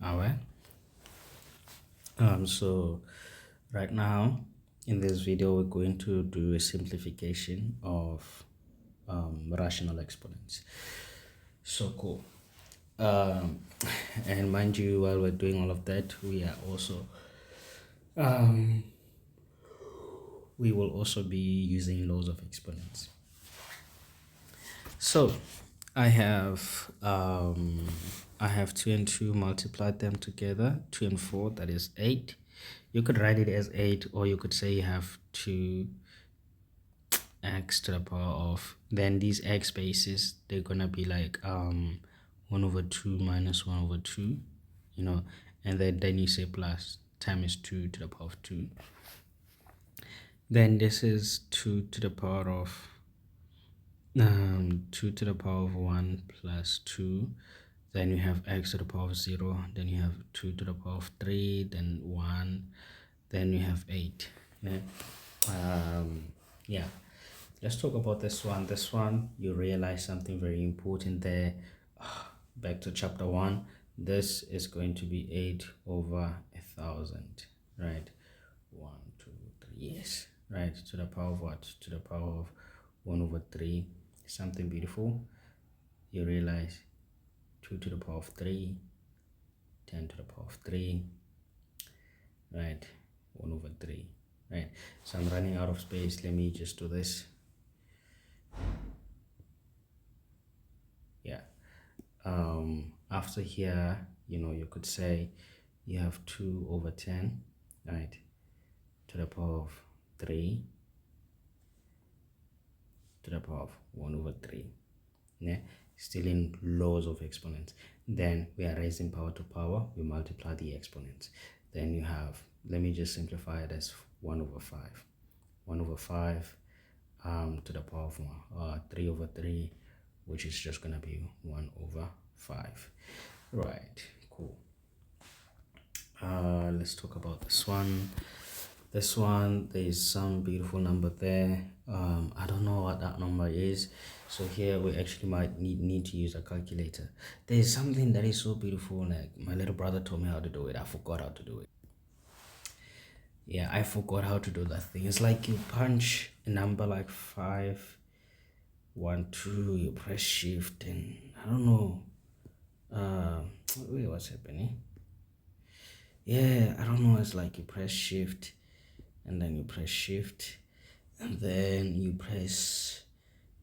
All right. So right now in this video, we're going to do a simplification of rational exponents. So cool. Um, and mind you, while we're doing all of that, um, we will also be using laws of exponents. So I have 2 and 2 multiplied them together, 2 and 4, that is 8. You could write it as 8, or you could say you have 2 x to the power of, then these x bases, they're gonna be like 1 over 2 minus 1 over 2, and then you say plus times 2 to the power of 2. Then this is 2 to the power of 2 to the power of 1 plus 2. Then you have x to the power of 0. Then you have 2 to the power of 3. Then 1. Then you have 8. Yeah. Yeah. Let's talk about this one. This one, you realize something very important there. Back to chapter 1. This is going to be 8 over 1,000. Right? 1, 2, 3. Yes. Right. To the power of what? To the power of 1 over 3. Something beautiful. You realize 2 to the power of 3, 10 to the power of 3, right? 1 over 3, right? So I'm running out of space. Let me just do this. Yeah. After here, you could say you have 2 over 10, right? To the power of 3, to the power of 1 over 3. Yeah, still in laws of exponents. Then we are raising power to power, we multiply the exponents. Then you have, let me just simplify it as 1 over 5. 1 over 5 to the power of 3 over 3, which is just gonna be 1 over 5. Right, cool. Let's talk about this one. This one, there is some beautiful number there. I don't know what that number is, so here we actually might need to use a calculator. There is something that is so beautiful, like my little brother told me how to do it. I forgot how to do it. Yeah, I forgot how to do that thing. It's like you punch a number like 5 1 2, you press shift, and I don't know. Wait, what's happening? Yeah, I don't know. It's like you press shift, and then you press shift, and then you press.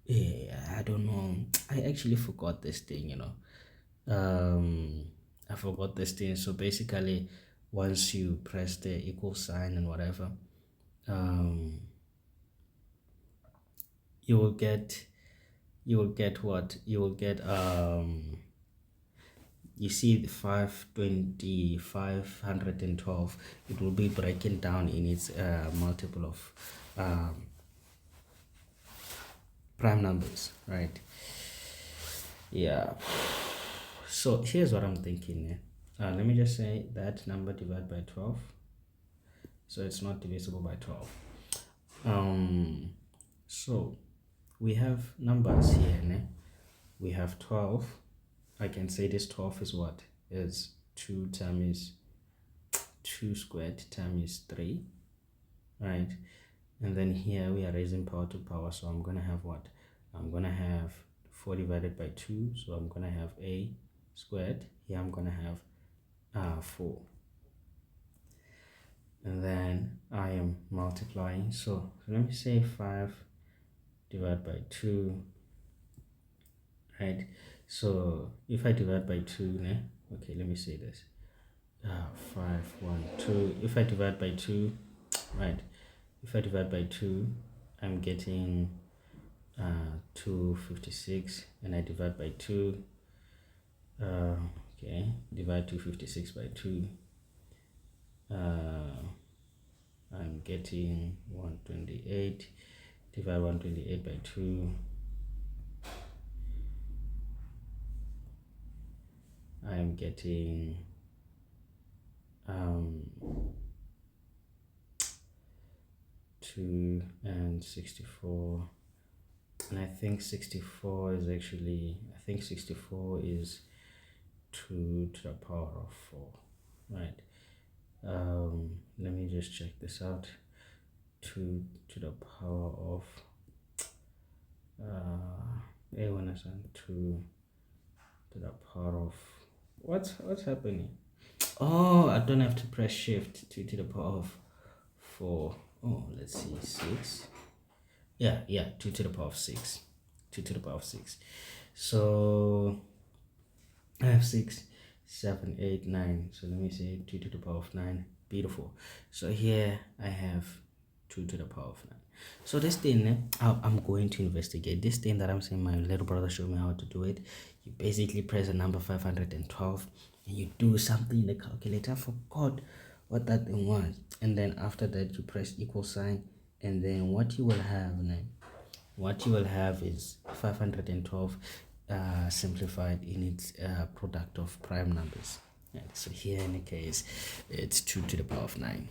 Yeah, I don't know. I actually forgot this thing. I forgot this thing. So basically, once you press the equal sign and whatever, um, you will get what you will get. You see the 520, 512, it will be breaking down in its multiple of prime numbers, right? Yeah. So here's what I'm thinking. Let me just say that number divided by 12, so it's not divisible by 12. So we have numbers here. We have 12. I can say this 12 is what? Is 2 times 2 squared times 3, right? And then here we are raising power to power, so I'm gonna have what? I'm gonna have 4 divided by 2, so I'm gonna have a squared. Here I'm gonna have 4, and then I am multiplying. So let me say 5 divided by 2, right? So if I divide by 2, okay, let me say this. 5 1 2. If I divide by 2, right? If I divide by 2, I'm getting 256, and I divide by 2. Okay, divide 256 by 2. I'm getting 128. Divide 128 by 2. I'm getting 2 and 64. And I think 64 is 2 to the power of 4, right? Let me just check this out. 2 to the power of a1 is 2 to the power of what's happening. Oh, I don't have to press shift. 2 to the power of 4. Oh, let's see, 6. Yeah, 2 to the power of 6. 2 to the power of 6. So I have 6, 7, 8, 9. So let me say 2 to the power of 9. Beautiful. So here I have 2 to the power of 9. So this thing, I'm going to investigate. This thing that I'm saying my little brother showed me how to do it. You basically press the number 512 and you do something in the calculator. I forgot what that thing was. And then after that, you press equal sign. And then what you will have now, what you will have is 512 simplified in its product of prime numbers. Right, so here in the case, it's 2 to the power of 9.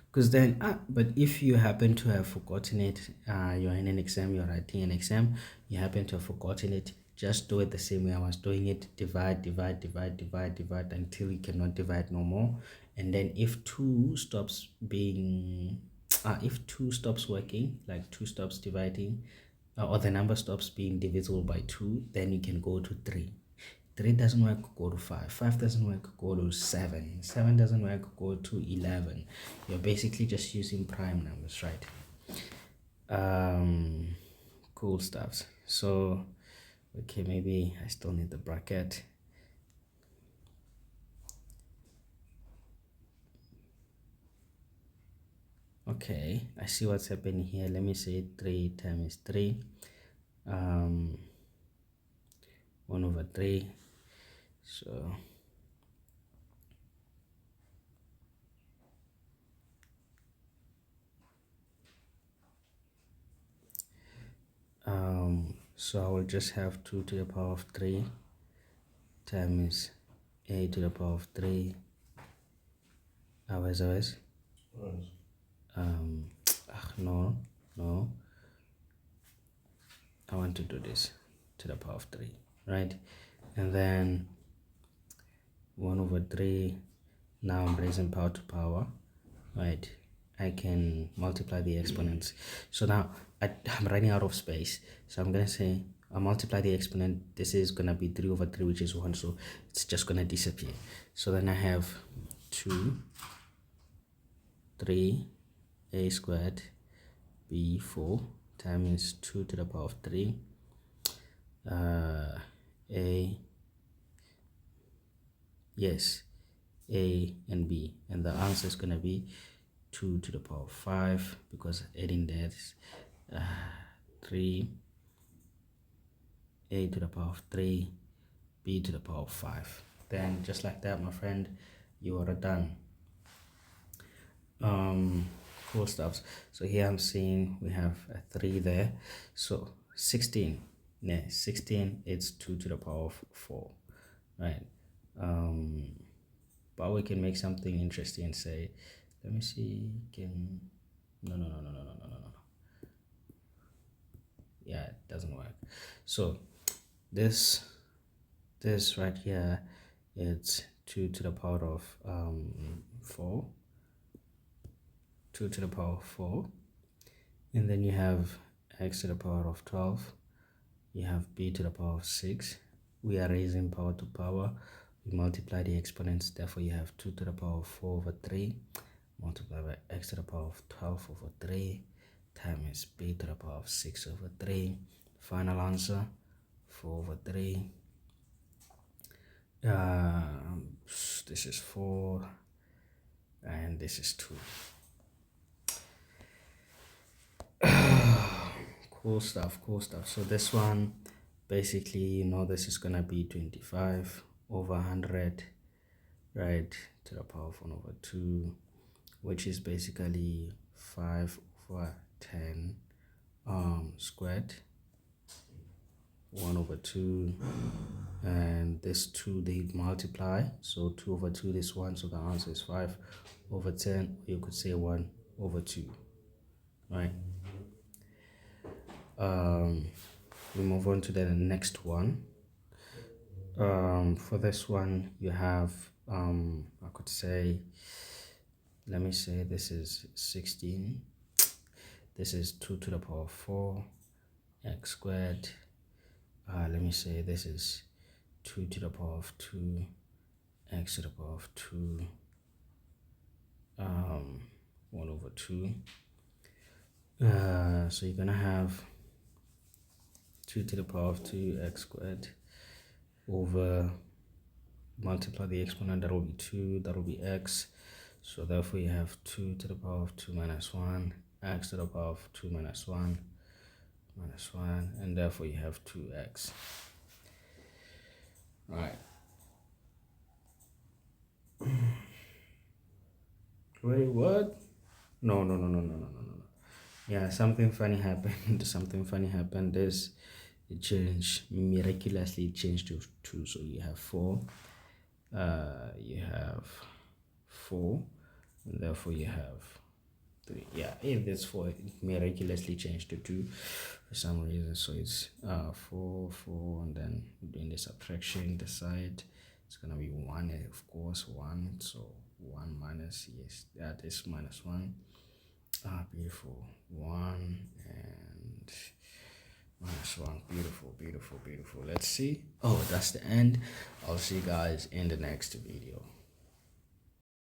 Because then, but if you happen to have forgotten it, you're in an exam, you're writing an exam, you happen to have forgotten it, just do it the same way I was doing it. Divide until you cannot divide no more. And then if 2 stops being if 2 stops working, like 2 stops dividing, or the number stops being divisible by 2, then you can go to 3. 3 doesn't work, go to 5. 5 doesn't work, go to 7. 7 doesn't work, go to 11. You're basically just using prime numbers, right? Cool stuff. So okay, maybe I still need the bracket. Okay, I see what's happening here. Let me say 3 times 3, 1 over 3. So so I will just have 2 to the power of 3 times a to the power of 3. Always. No, I want to do this to the power of 3, right? And then 1 over 3. Now I'm raising power to power, right? I can multiply the exponents. So now I'm running out of space, so I'm gonna say I multiply the exponent. This is gonna be 3 over 3, which is 1, so it's just gonna disappear. So then I have 2, 3, a squared b 4 times 2 to the power of 3, a and b, and the answer is going to be 2 to the power of 5, because adding that is 3, a to the power of 3, b to the power of 5. Then just like that, my friend, you are done. Cool stuff. So here I'm seeing we have a 3 there, so 16. Yeah, 16, it's 2 to the power of 4, right? But we can make something interesting and say, let me see, no. Yeah, it doesn't work. So this right here, it's 2 to the power of 4, 2 to the power of 4, and then you have x to the power of 12, you have b to the power of 6. We are raising power to power, we multiply the exponents, therefore you have 2 to the power of 4 over 3 multiplied by x to the power of 12 over 3 times b to the power of 6 over 3. Final answer 4 over 3. This is 4 and this is 2. Cool stuff. So this one, basically, this is gonna be 25 over 100, right, to the power of 1 over 2, which is basically 5 over 10 squared, 1 over 2, and this 2 they multiply, so 2 over 2 this 1, so the answer is 5 over 10, you could say 1 over 2, right? We move on to the next one. For this one, you have, I could say, let me say this is 16. This is 2 to the power 4 x squared. Let me say this is 2 to the power of 2 x to the power of 2 1 over 2. So you're gonna have 2 to the power of 2 x squared over, multiply the exponent, that will be 2, that will be x. So therefore you have 2 to the power of 2 minus 1, x to the power of 2 minus 1, and therefore you have 2x. Right. Wait, what? No. Yeah, something funny happened. Something funny happened. It changed, miraculously changed to 2. So you have 4. You have 4, and therefore you have 3. Yeah, if this 4, it miraculously changed to 2 for some reason. So it's 4, and then doing the subtraction, the side, it's gonna be 1, of course, 1. So 1 minus, yes, that is minus 1. Beautiful. 1 and minus 1. Beautiful. Let's see. Oh, that's the end. I'll see you guys in the next video.